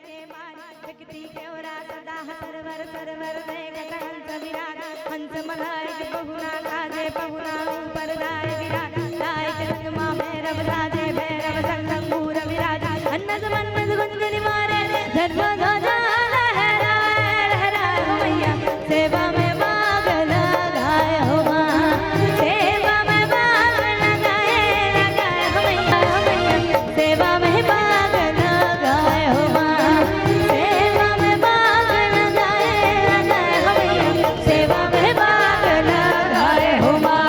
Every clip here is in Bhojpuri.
के मारी शक्ति केवरा सदा सरवर सरवर देखत हंस विराट हंस मलाइक बहुना काजे बहुना ऊपर राय विराट लाइक रंगमा भैरव राजे भैरव संगंगूर विराट अन्नद मन्नद गुंजन मारे धर्म ध्वजा लहराए लहराए हो मैया सेवा में भाग लगाए हो मां सेवा में भाग लगाए लगाए हो मैया सेवा में भाग लगाए हो मां सेवा में भाग लगाए लगाए हो मैया सेवा में भाग लगाए हो मां।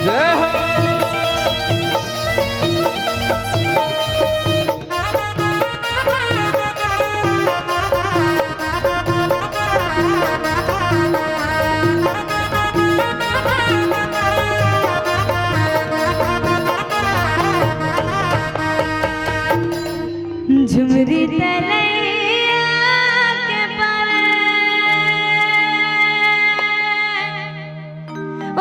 जय हो। झुमरी तलैया के पारे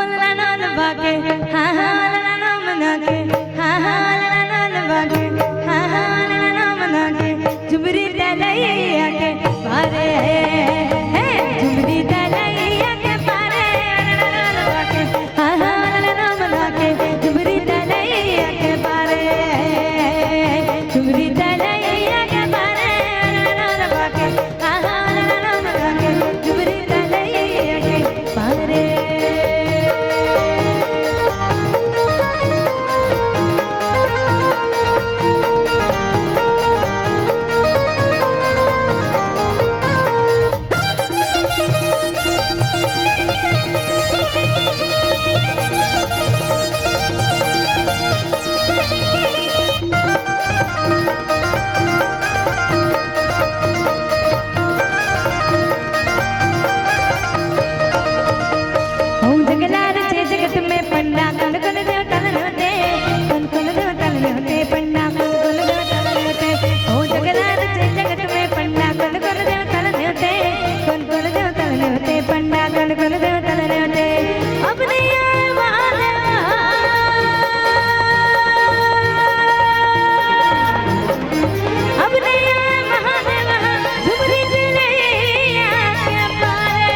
ओला नन बाके हा हा ला ना मना के हा हा ला नन बाके हा हा ला ना मना के झुमरी तलैया के पारे हे झुमरी तलैया के पारे नन बाके हा हा ला ना मना के झुमरी तलैया के पारे झुमरी तलैया के पारे नन बाके हा हा ला ना मना के झुमरी तलैया के पारे। जगलार छे जगत में पंडा कौन कौन देव तल होते कौन कौन देव तल होते पंडा कौन कौन देव तल होते ओ जगलार छे जगत में पंडा कौन कौन देव तल होते कौन कौन देव तल होते पंडा कौन कौन देव तल होते अपने आए महादेव अपने आए महादेव झुमरी तलैया के पारे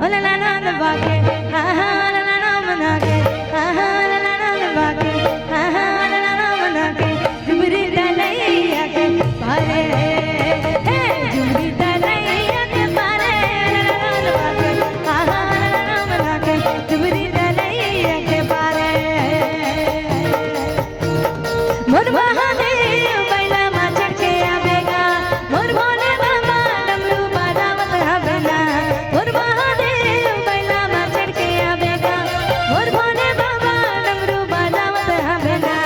ओला ला ना बाके हा हा ला ना मना के हा हा ला ना बाके हा हा ला ना मना के झुमरी तलैया के पारे हे झुमरी तलैया के पारे ला बाके हा हा ला मना के झुमरी तलैया के पारे। मोर महादेव बैला मा चढ़के आवेगा मोर भोले बाबा डमरू बजावत हवेगा मोर महादेव बैला मा चढ़के आवेगा मोर भोले बाबा डमरू बजावत हवेगा।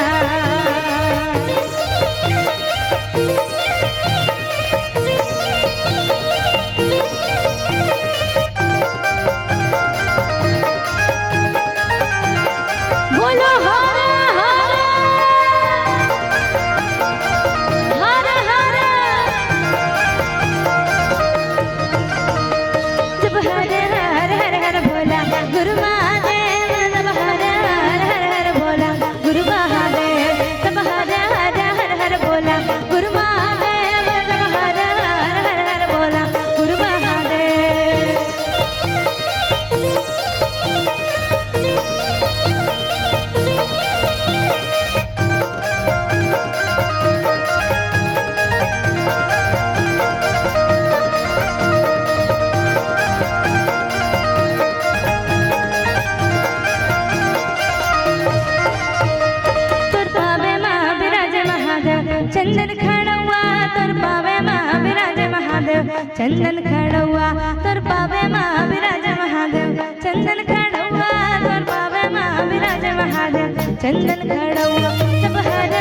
बोलो हर हर जब हर हर हर हर बोला गुरु महादेव जब हर हर हर हर बोला गुरु महादेव जब हर हर हर हर बोला गुरु महादेव जब हर हर हर हर बोला गुरु महादेव। तोर पावे माँ विराज महादेव चंदन खड़ुआ तोर पावे माँ विराज महादेव चंदन खड़ुआ तोर पावे माँ विराज महादेव चंदन खड़ुआ तोर पावे माँ विराज महादेव चंदन खड़ुआ जब हर